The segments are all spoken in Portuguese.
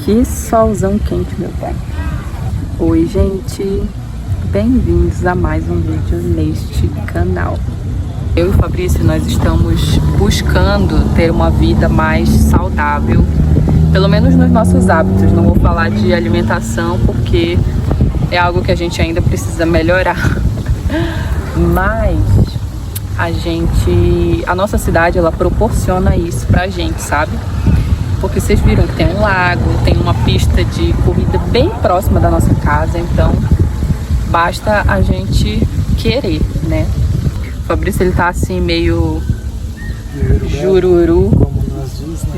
Que solzão quente, meu pai. Oi, gente. Bem-vindos a mais um vídeo neste canal. Eu e o Fabrício, nós estamos buscando ter uma vida mais saudável, pelo menos nos nossos hábitos. Não vou falar de alimentação porque é algo que a gente ainda precisa melhorar. Mas a nossa cidade, ela proporciona isso pra gente, sabe? Porque vocês viram que tem um lago, tem uma pista de corrida bem próxima da nossa casa, então basta a gente querer, né? O Fabrício, ele tá assim meio jururu,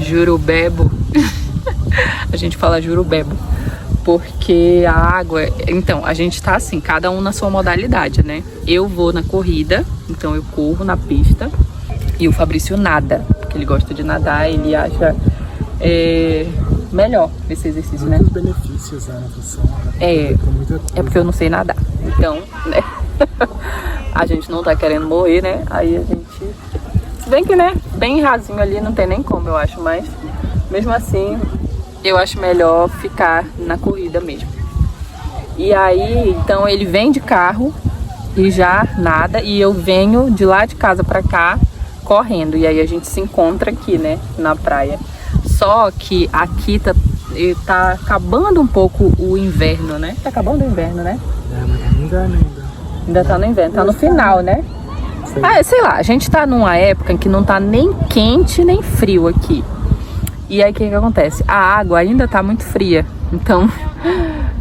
jurubebo. A gente fala jurubebo, porque a água... Então, a gente tá assim, cada um na sua modalidade, né? Eu vou na corrida, então eu corro na pista, e o Fabrício nada, porque ele gosta de nadar, ele acha melhor esse exercício, né? Muitos benefícios da natação. É porque eu não sei nadar, então, né? A gente não tá querendo morrer, né? Aí a gente... Se bem que, né, bem rasinho ali, não tem nem como, eu acho, mas mesmo assim, eu acho melhor ficar na corrida mesmo. E aí, então ele vem de carro e já nada, e eu venho de lá de casa pra cá correndo, e aí a gente se encontra aqui, né, na praia. Só que aqui tá acabando um pouco o inverno, né? Tá acabando o inverno, né? Mas tá no inverno ainda. Ainda tá no inverno, tá no final, né? Sei lá, a gente tá numa época em que não tá nem quente nem frio aqui. E aí o que acontece? A água ainda tá muito fria, então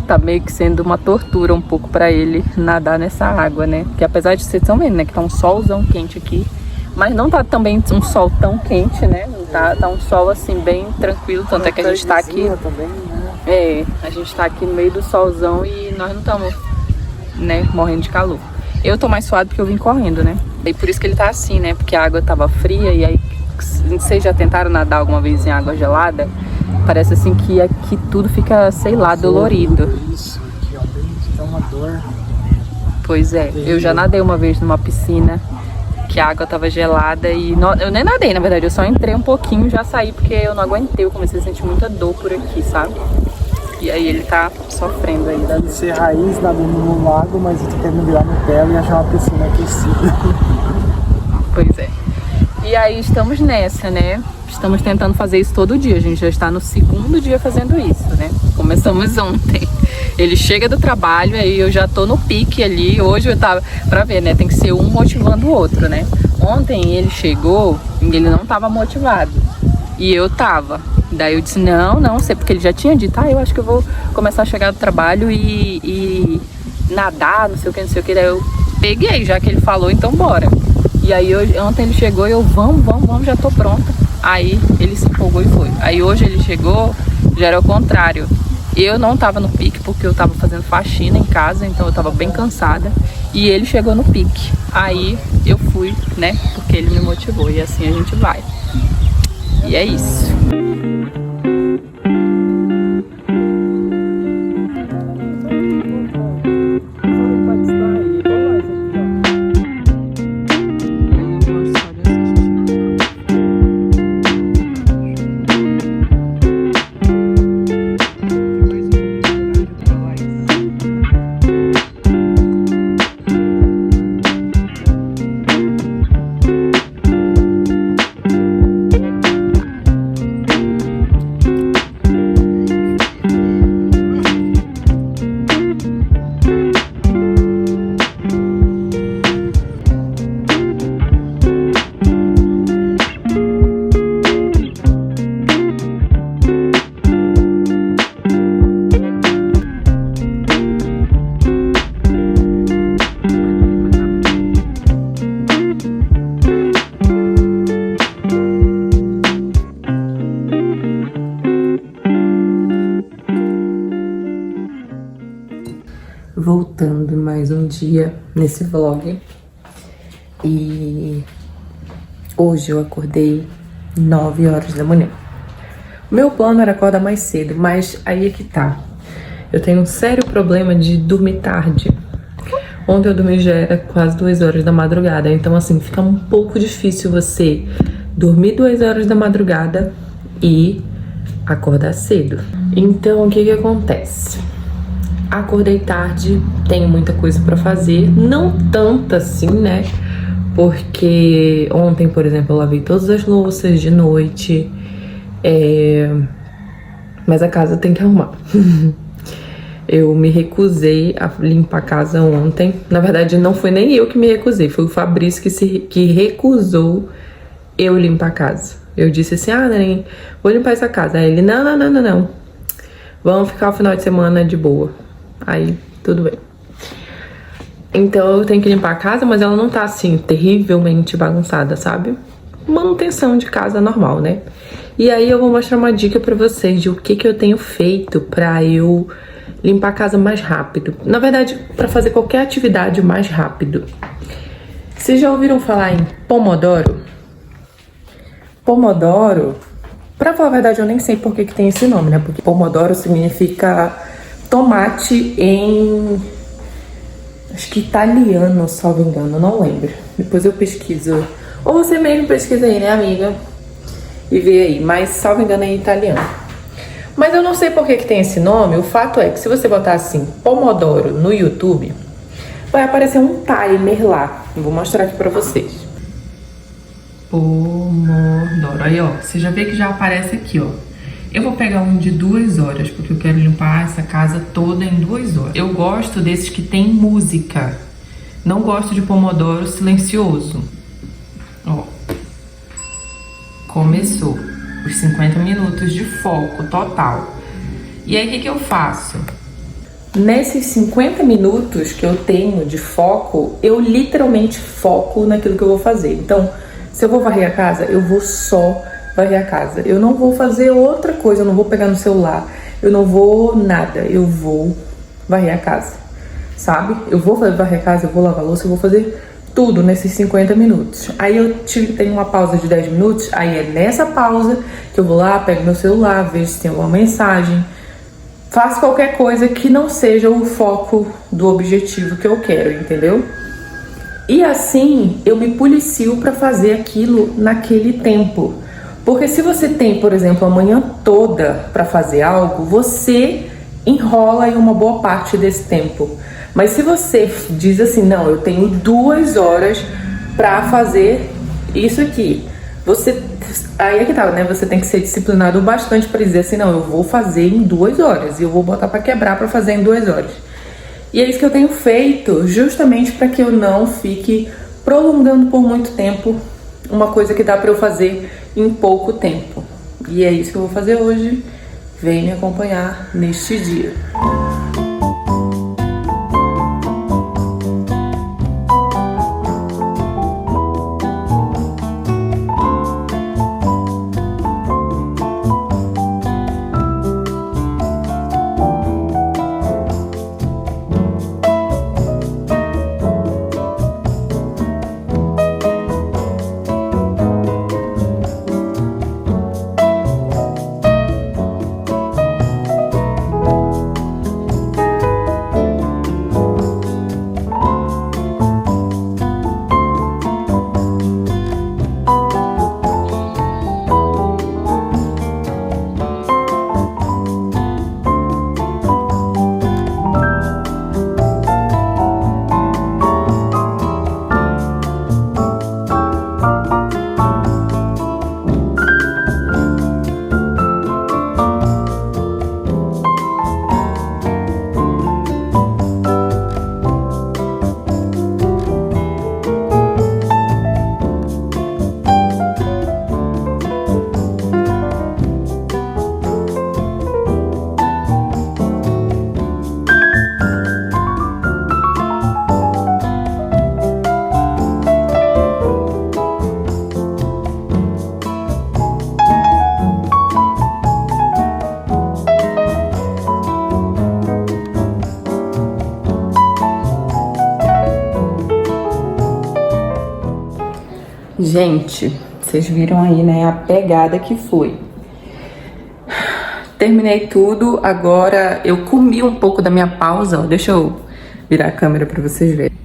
tá meio que sendo uma tortura um pouco pra ele nadar nessa água, né? Porque apesar de vocês estão vendo, né, que tá um solzão quente aqui, mas não tá também um sol tão quente, né? Tá um sol assim bem tranquilo, tanto é que a gente tá aqui também, né? a gente tá aqui no meio do solzão e nós não estamos, né, morrendo de calor. Eu tô mais suado porque eu vim correndo, né? E por isso que ele tá assim, né? Porque a água tava fria e aí, vocês já tentaram nadar alguma vez em água gelada? Parece assim que aqui tudo fica, sei lá, dolorido. Isso, aqui ó, dá uma dor. Pois é, eu já nadei uma vez numa piscina que a água tava gelada e eu nem nadei, na verdade, eu só entrei um pouquinho e já saí porque eu não aguentei, eu comecei a sentir muita dor por aqui, sabe? E aí ele tá sofrendo aí. Deve ser raiz nadando no lago, mas eu tô querendo virar no pé e achar uma piscina aquecida. Pois é. E aí estamos nessa, né? Estamos tentando fazer isso todo dia. A gente já está no segundo dia fazendo isso, né? Começamos ontem. Ele chega do trabalho, aí eu já tô no pique ali. Hoje eu tava... Pra ver, né? Tem que ser um motivando o outro, né? Ontem ele chegou e ele não tava motivado. E eu tava. Daí eu disse, não sei, porque ele já tinha dito, eu acho que eu vou começar a chegar do trabalho e nadar, não sei o que. Daí eu peguei, já que ele falou, então bora. E aí ontem ele chegou e eu, vamos, já tô pronta. Aí ele se empolgou e foi. Aí hoje ele chegou, já era o contrário. Eu não tava no pique porque eu tava fazendo faxina em casa, então eu tava bem cansada. E ele chegou no pique. Aí eu fui, né, porque ele me motivou e assim a gente vai. E é isso. Voltando mais um dia nesse vlog. E hoje eu acordei 9 horas da manhã. Meu plano era acordar mais cedo, mas aí é que tá. Eu tenho um sério problema de dormir tarde. Ontem eu dormi já era quase 2 horas da madrugada. Então assim, fica um pouco difícil você dormir 2 horas da madrugada e acordar cedo. Então, o que que acontece? Acordei tarde, tenho muita coisa pra fazer, não tanta assim, né? Porque ontem, por exemplo, eu lavei todas as louças de noite, mas a casa tem que arrumar. Eu me recusei a limpar a casa ontem. Na verdade, não foi nem eu que me recusei, foi o Fabrício que recusou eu limpar a casa. Eu disse assim, Neném, vou limpar essa casa. Aí ele, não. Vamos ficar o final de semana de boa. Aí, tudo bem. Então, eu tenho que limpar a casa, mas ela não tá, assim, terrivelmente bagunçada, sabe? Manutenção de casa normal, né? E aí, eu vou mostrar uma dica pra vocês de o que eu tenho feito pra eu limpar a casa mais rápido. Na verdade, pra fazer qualquer atividade mais rápido. Vocês já ouviram falar em Pomodoro? Pomodoro, pra falar a verdade, eu nem sei por que tem esse nome, né? Porque Pomodoro significa tomate em... acho que italiano, salvo engano, não lembro. Depois eu pesquiso. Ou você mesmo pesquisa aí, né, amiga? E vê aí, mas salvo engano é em italiano. Mas eu não sei por que tem esse nome. O fato é que se você botar assim, Pomodoro no YouTube, vai aparecer um timer lá. Eu vou mostrar aqui pra vocês. Pomodoro. Aí, ó, você já vê que já aparece aqui, ó. Eu vou pegar um de 2 horas, porque eu quero limpar essa casa toda em 2 horas. Eu gosto desses que tem música. Não gosto de Pomodoro silencioso. Ó. Começou. Os 50 minutos de foco total. E aí, o que eu faço? Nesses 50 minutos que eu tenho de foco, eu literalmente foco naquilo que eu vou fazer. Então, se eu vou varrer a casa, eu vou só varrer a casa. Eu não vou fazer outra coisa, eu não vou pegar no celular, eu não vou nada, eu vou varrer a casa, sabe? Eu vou varrer a casa, eu vou lavar a louça, eu vou fazer tudo nesses 50 minutos. Aí eu tenho uma pausa de 10 minutos, aí é nessa pausa que eu vou lá, pego meu celular, vejo se tem alguma mensagem, faço qualquer coisa que não seja o foco do objetivo que eu quero, entendeu? E assim eu me policio para fazer aquilo naquele tempo. Porque se você tem, por exemplo, a manhã toda para fazer algo, você enrola em uma boa parte desse tempo. Mas se você diz assim, não, eu tenho 2 horas para fazer isso aqui, aí é que tá, né? Você tem que ser disciplinado bastante para dizer assim, não, eu vou fazer em 2 horas e eu vou botar para quebrar para fazer em 2 horas. E é isso que eu tenho feito, justamente para que eu não fique prolongando por muito tempo uma coisa que dá para eu fazer em pouco tempo. E é isso que eu vou fazer hoje. Vem me acompanhar neste dia. Gente, vocês viram aí, né, a pegada que foi. Terminei tudo, agora eu comi um pouco da minha pausa, ó, deixa eu virar a câmera pra vocês verem.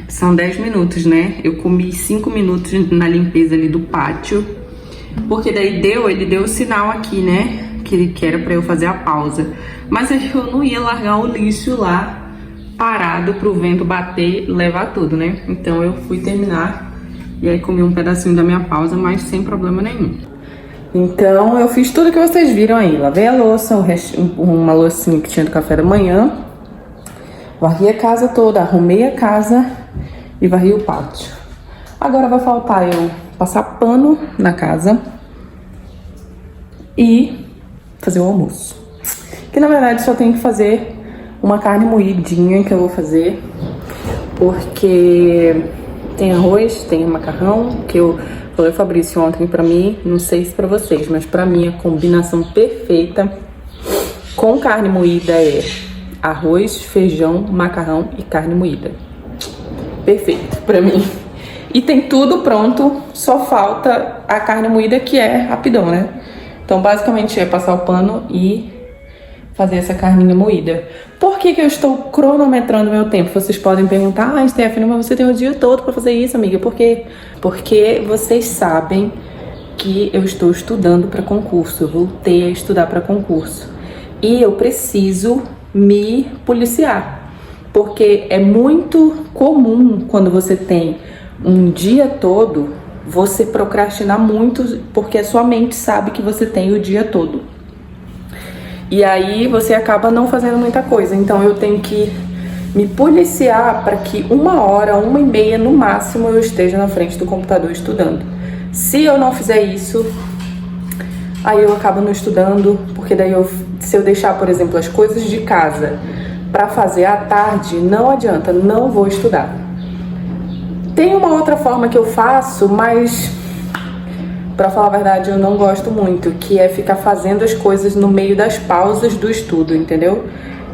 São 10 minutos, né? Eu comi 5 minutos na limpeza ali do pátio, porque daí ele deu o sinal aqui, né? que era pra eu fazer a pausa. Mas eu não ia largar o lixo lá parado pro vento bater e levar tudo, né? Então eu fui terminar e aí comi um pedacinho da minha pausa, mas sem problema nenhum. Então eu fiz tudo que vocês viram aí. Lavei a louça, uma loucinha que tinha do café da manhã. Varri a casa toda, arrumei a casa e varri o pátio. Agora vai faltar eu passar pano na casa e fazer o almoço. Que na verdade só tenho que fazer uma carne moidinha que eu vou fazer. Porque tem arroz, tem macarrão, que eu falei Fabrício ontem pra mim, não sei se pra vocês, mas pra mim a combinação perfeita com carne moída é arroz, feijão, macarrão e carne moída. Perfeito pra mim. E tem tudo pronto, só falta a carne moída, que é rapidão, né? Então basicamente é passar o pano e fazer essa carninha moída. Por que que eu estou cronometrando meu tempo? Vocês podem perguntar, Stephanie, mas você tem o dia todo pra fazer isso, amiga. Por quê? Porque vocês sabem que eu estou estudando para concurso. Eu voltei a estudar para concurso. E eu preciso me policiar. Porque é muito comum quando você tem um dia todo, você procrastinar muito, porque a sua mente sabe que você tem o dia todo. E aí você acaba não fazendo muita coisa. Então eu tenho que me policiar para que 1 hora, 1h30 no máximo eu esteja na frente do computador estudando. Se eu não fizer isso, aí eu acabo não estudando, porque daí se eu deixar, por exemplo, as coisas de casa para fazer à tarde, não adianta, não vou estudar. Tem uma outra forma que eu faço, mas pra falar a verdade eu não gosto muito, que é ficar fazendo as coisas no meio das pausas do estudo, entendeu?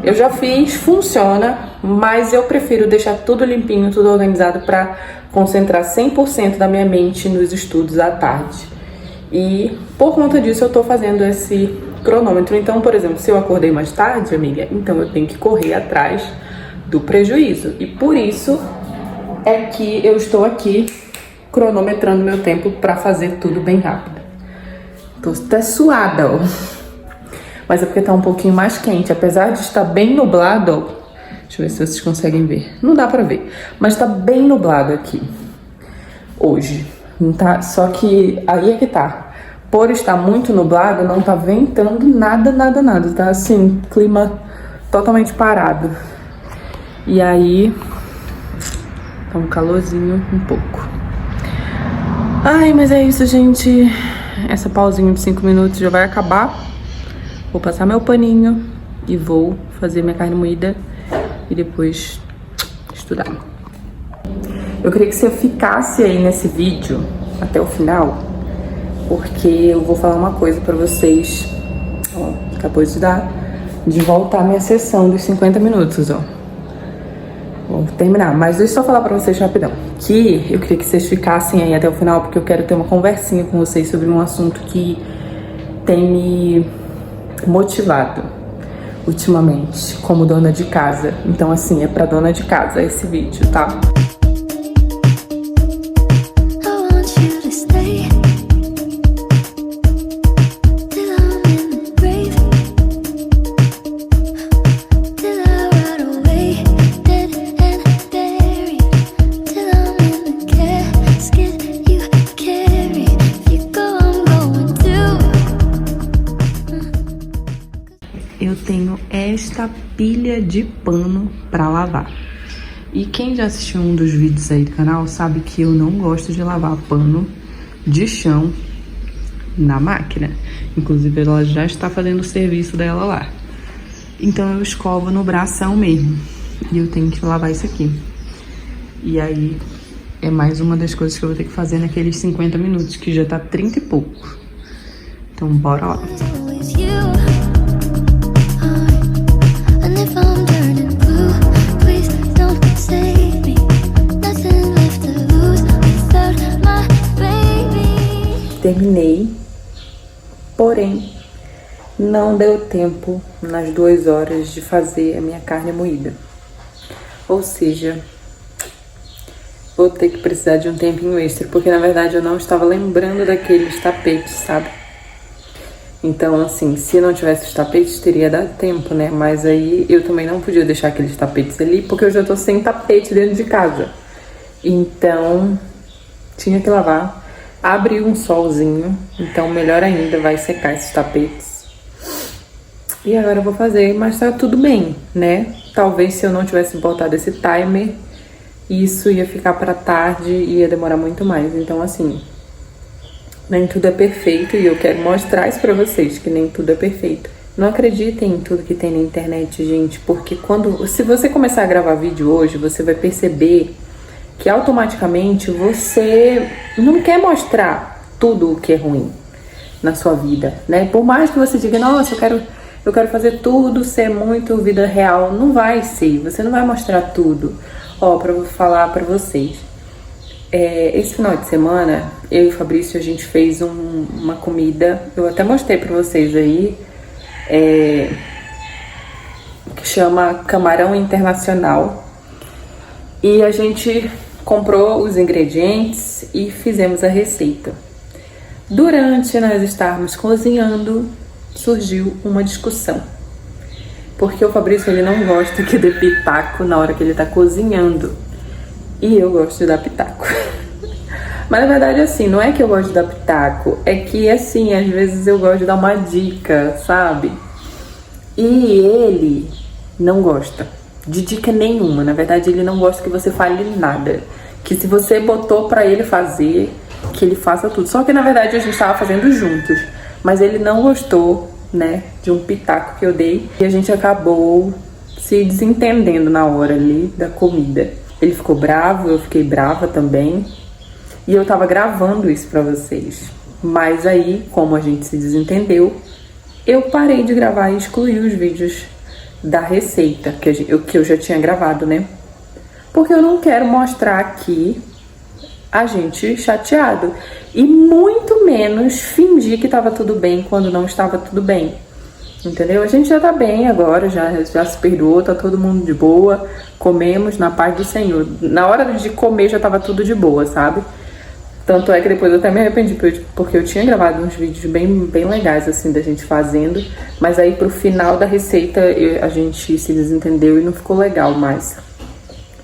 Eu já fiz, funciona, mas eu prefiro deixar tudo limpinho, tudo organizado pra concentrar 100% da minha mente nos estudos à tarde. E por conta disso eu tô fazendo esse cronômetro. Então, por exemplo, se eu acordei mais tarde, amiga, então eu tenho que correr atrás do prejuízo. E por isso é que eu estou aqui cronometrando meu tempo pra fazer tudo bem rápido. Tô até suada, ó. Mas é porque tá um pouquinho mais quente. Apesar de estar bem nublado, ó. Deixa eu ver se vocês conseguem ver. Não dá pra ver, mas tá bem nublado aqui hoje. Não tá, só que aí é que tá. Por estar muito nublado, não tá ventando nada. Tá assim, clima totalmente parado. E aí tá um calorzinho um pouco. Ai, mas é isso, gente. Essa pausinha de 5 minutos já vai acabar. Vou passar meu paninho e vou fazer minha carne moída e depois estudar. Eu queria que você ficasse aí nesse vídeo até o final, porque eu vou falar uma coisa pra vocês. Ó, acabou de voltar minha sessão dos 50 minutos, ó. Vou terminar, mas deixa eu só falar pra vocês rapidão, que eu queria que vocês ficassem aí até o final, porque eu quero ter uma conversinha com vocês sobre um assunto que tem me motivado ultimamente, como dona de casa. Então assim, é pra dona de casa esse vídeo, tá? Eu tenho esta pilha de pano pra lavar. E quem já assistiu um dos vídeos aí do canal sabe que eu não gosto de lavar pano de chão na máquina. Inclusive ela já está fazendo o serviço dela lá. Então eu escovo no bração mesmo. E eu tenho que lavar isso aqui. E aí é mais uma das coisas que eu vou ter que fazer naqueles 50 minutos, que já tá 30 e pouco. Então bora lá. Terminei, porém não deu tempo nas 2 horas de fazer a minha carne moída. Ou seja, vou ter que precisar de um tempinho extra, porque na verdade eu não estava lembrando daqueles tapetes, sabe? Então, assim, se não tivesse os tapetes, teria dado tempo, né? Mas aí eu também não podia deixar aqueles tapetes ali, porque eu já tô sem tapete dentro de casa. Então, tinha que lavar. Abriu um solzinho, então melhor ainda, vai secar esses tapetes. E agora eu vou fazer, mas tá tudo bem, né? Talvez se eu não tivesse botado esse timer, isso ia ficar pra tarde e ia demorar muito mais. Então, assim, nem tudo é perfeito e eu quero mostrar isso pra vocês, que nem tudo é perfeito. Não acreditem em tudo que tem na internet, gente, porque se você começar a gravar vídeo hoje, você vai perceber que automaticamente você não quer mostrar tudo o que é ruim na sua vida, né? Por mais que você diga, nossa, eu quero fazer tudo ser muito vida real, não vai ser, você não vai mostrar tudo. Ó, pra falar pra vocês, esse final de semana, eu e o Fabrício, a gente fez uma comida, eu até mostrei pra vocês aí, que chama Camarão Internacional, e a gente comprou os ingredientes e fizemos a receita. Durante nós estarmos cozinhando, surgiu uma discussão. Porque o Fabrício, ele não gosta que dê pitaco na hora que ele tá cozinhando. E eu gosto de dar pitaco. Mas na verdade, assim, não é que eu gosto de dar pitaco, é que, assim, às vezes eu gosto de dar uma dica, sabe? E ele não gosta de dica nenhuma. Na verdade, ele não gosta que você fale nada. Que se você botou pra ele fazer, que ele faça tudo. Só que, na verdade, a gente tava fazendo juntos. Mas ele não gostou, né, de um pitaco que eu dei. E a gente acabou se desentendendo na hora ali da comida. Ele ficou bravo, eu fiquei brava também. E eu tava gravando isso pra vocês. Mas aí, como a gente se desentendeu, eu parei de gravar e excluí os vídeos da receita que eu já tinha gravado, né? Porque eu não quero mostrar aqui a gente chateado. E muito menos fingir que tava tudo bem quando não estava tudo bem. Entendeu? A gente já tá bem agora, já se perdoou, tá todo mundo de boa. Comemos na paz do Senhor. Na hora de comer já tava tudo de boa, sabe? Tanto é que depois eu até me arrependi, porque eu tinha gravado uns vídeos bem legais, assim, da gente fazendo. Mas aí pro final da receita a gente se desentendeu e não ficou legal mais.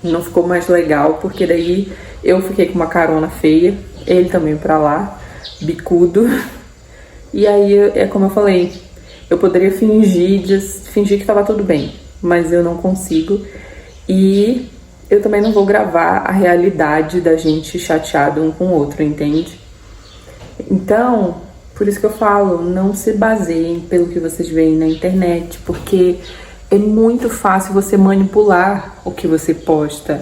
Não ficou mais legal, porque daí eu fiquei com uma carona feia. Ele também pra lá, bicudo. E aí, é como eu falei, eu poderia fingir que tava tudo bem. Mas eu não consigo. E eu também não vou gravar a realidade da gente chateado um com o outro, entende? Então, por isso que eu falo, não se baseiem pelo que vocês veem na internet, porque é muito fácil você manipular o que você posta.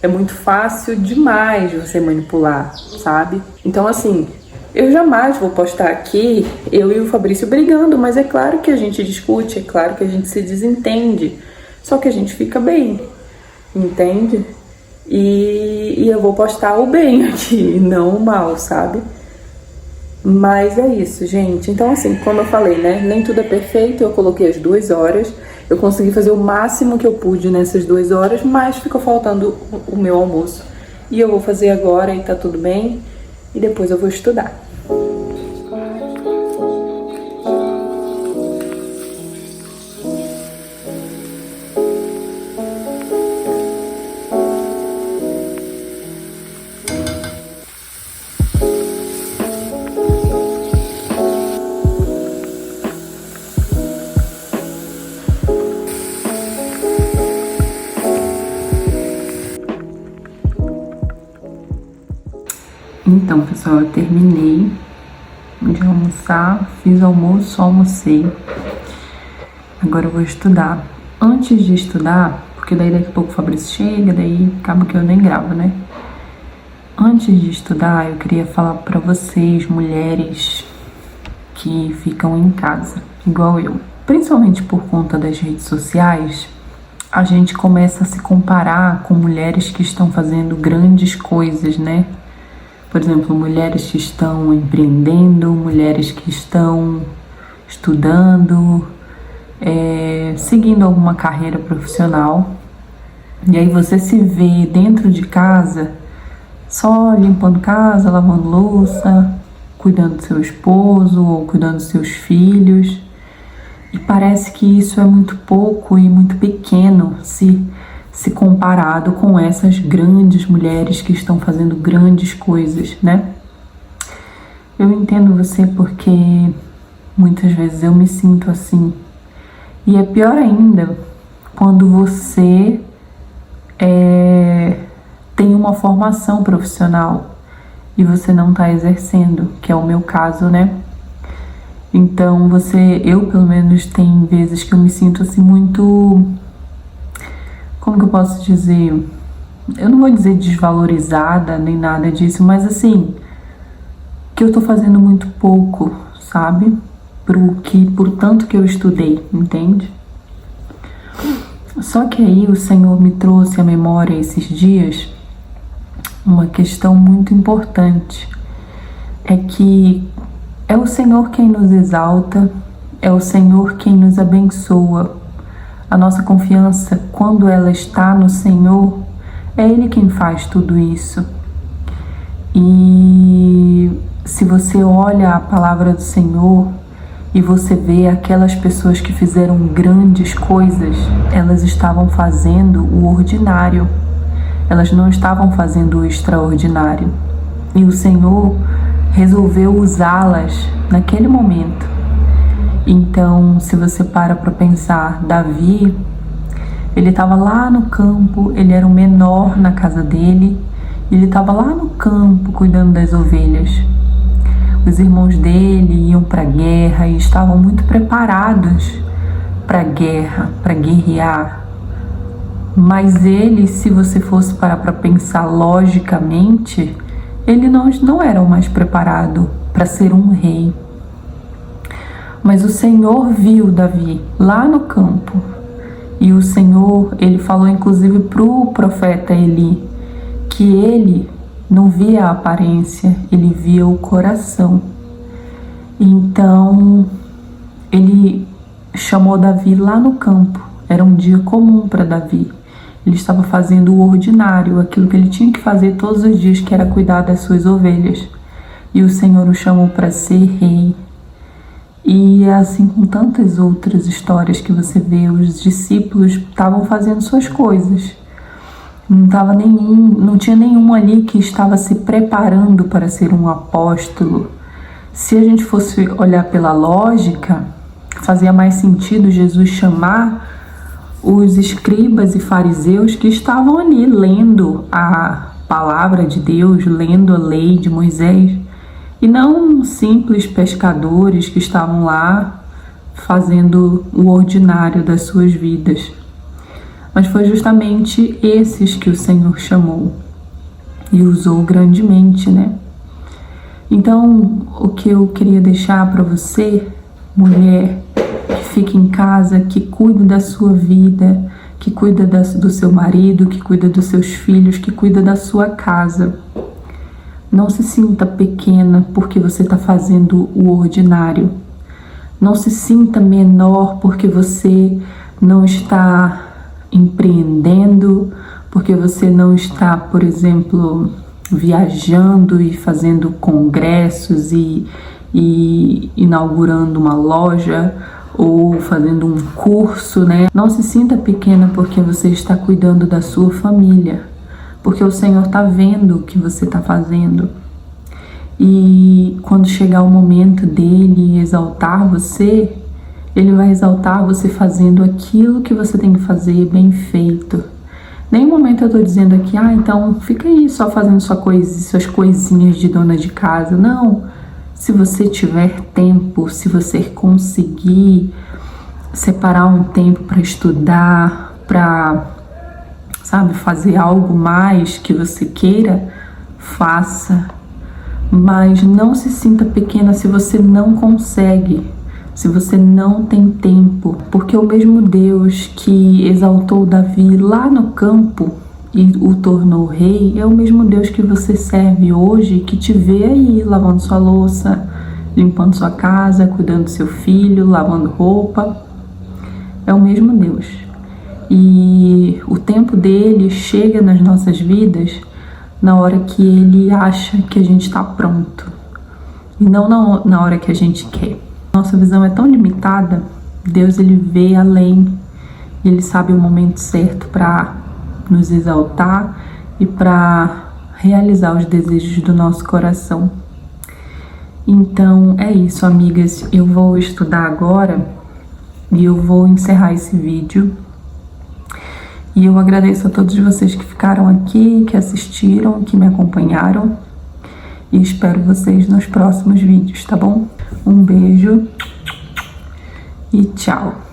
É muito fácil demais você manipular, sabe? Então, assim, eu jamais vou postar aqui eu e o Fabrício brigando, mas é claro que a gente discute, é claro que a gente se desentende, só que a gente fica bem. Entende? E eu vou postar o bem aqui, não o mal, sabe? Mas é isso, gente. Então, assim, como eu falei, né? Nem tudo é perfeito. Eu coloquei as 2 horas. Eu consegui fazer o máximo que eu pude nessas 2 horas, mas ficou faltando o meu almoço. E eu vou fazer agora e tá tudo bem. E depois eu vou estudar. Então, pessoal, eu terminei de almoçar, fiz almoço, só almocei. Agora eu vou estudar. Antes de estudar, porque daí daqui a pouco o Fabrício chega, daí acaba que eu nem gravo, né? Antes de estudar, eu queria falar pra vocês, mulheres que ficam em casa, igual eu. Principalmente por conta das redes sociais, a gente começa a se comparar com mulheres que estão fazendo grandes coisas, né? Por exemplo, mulheres que estão empreendendo, mulheres que estão estudando, seguindo alguma carreira profissional. E aí você se vê dentro de casa, só limpando casa, lavando louça, cuidando do seu esposo ou cuidando dos seus filhos. E parece que isso é muito pouco e muito pequeno se comparado com essas grandes mulheres que estão fazendo grandes coisas, né? Eu entendo você porque muitas vezes eu me sinto assim. E é pior ainda quando você tem uma formação profissional e você não está exercendo, que é o meu caso, né? Então eu pelo menos tem vezes que eu me sinto assim muito, como que eu posso dizer? Eu não vou dizer desvalorizada nem nada disso, mas assim, que eu tô fazendo muito pouco, sabe? Por tanto que eu estudei, entende? Só que aí o Senhor me trouxe à memória esses dias uma questão muito importante. É que é o Senhor quem nos exalta, é o Senhor quem nos abençoa. A nossa confiança, quando ela está no Senhor, é Ele quem faz tudo isso. E se você olha a palavra do Senhor e você vê aquelas pessoas que fizeram grandes coisas, elas estavam fazendo o ordinário. Elas não estavam fazendo o extraordinário. E o Senhor resolveu usá-las naquele momento. Então, se você para pensar, Davi, ele estava lá no campo, ele era o menor na casa dele, ele estava lá no campo cuidando das ovelhas. Os irmãos dele iam para a guerra e estavam muito preparados para a guerra, para guerrear. Mas ele, se você fosse parar para pensar logicamente, ele não era o mais preparado para ser um rei. Mas o Senhor viu Davi lá no campo. E o Senhor, ele falou inclusive para o profeta Eli, que ele não via a aparência, ele via o coração. Então, ele chamou Davi lá no campo. Era um dia comum para Davi. Ele estava fazendo o ordinário, aquilo que ele tinha que fazer todos os dias, que era cuidar das suas ovelhas. E o Senhor o chamou para ser rei. E assim com tantas outras histórias que você vê, os discípulos estavam fazendo suas coisas. Não tinha nenhum ali que estava se preparando para ser um apóstolo. Se a gente fosse olhar pela lógica, fazia mais sentido Jesus chamar os escribas e fariseus que estavam ali lendo a palavra de Deus, lendo a lei de Moisés, e não simples pescadores que estavam lá fazendo o ordinário das suas vidas. Mas foi justamente esses que o Senhor chamou e usou grandemente, né? Então, o que eu queria deixar para você, mulher que fica em casa, que cuida da sua vida, que cuida do seu marido, que cuida dos seus filhos, que cuida da sua casa. Não se sinta pequena porque você está fazendo o ordinário. Não se sinta menor porque você não está empreendendo, porque você não está, por exemplo, viajando e fazendo congressos e inaugurando uma loja ou fazendo um curso, né? Não se sinta pequena porque você está cuidando da sua família, porque o Senhor está vendo o que você está fazendo. E quando chegar o momento dele exaltar você, ele vai exaltar você fazendo aquilo que você tem que fazer bem feito. Nenhum momento eu tô dizendo aqui, então fica aí só fazendo suas coisinhas de dona de casa. Não. Se você tiver tempo, se você conseguir separar um tempo para estudar, para, fazer algo mais que você queira, faça. Mas não se sinta pequena se você não consegue, se você não tem tempo, porque o mesmo Deus que exaltou Davi lá no campo e o tornou rei, é o mesmo Deus que você serve hoje, que te vê aí lavando sua louça, limpando sua casa, cuidando do seu filho, lavando roupa. É o mesmo Deus. E o tempo dele chega nas nossas vidas na hora que ele acha que a gente está pronto. e não na hora que a gente quer. Nossa visão é tão limitada, Deus ele vê além, ele sabe o momento certo para nos exaltar e para realizar os desejos do nosso coração. Então é isso, amigas, eu vou estudar agora e eu vou encerrar esse vídeo. E eu agradeço a todos vocês que ficaram aqui, que assistiram, que me acompanharam. E espero vocês nos próximos vídeos, tá bom? Um beijo e tchau!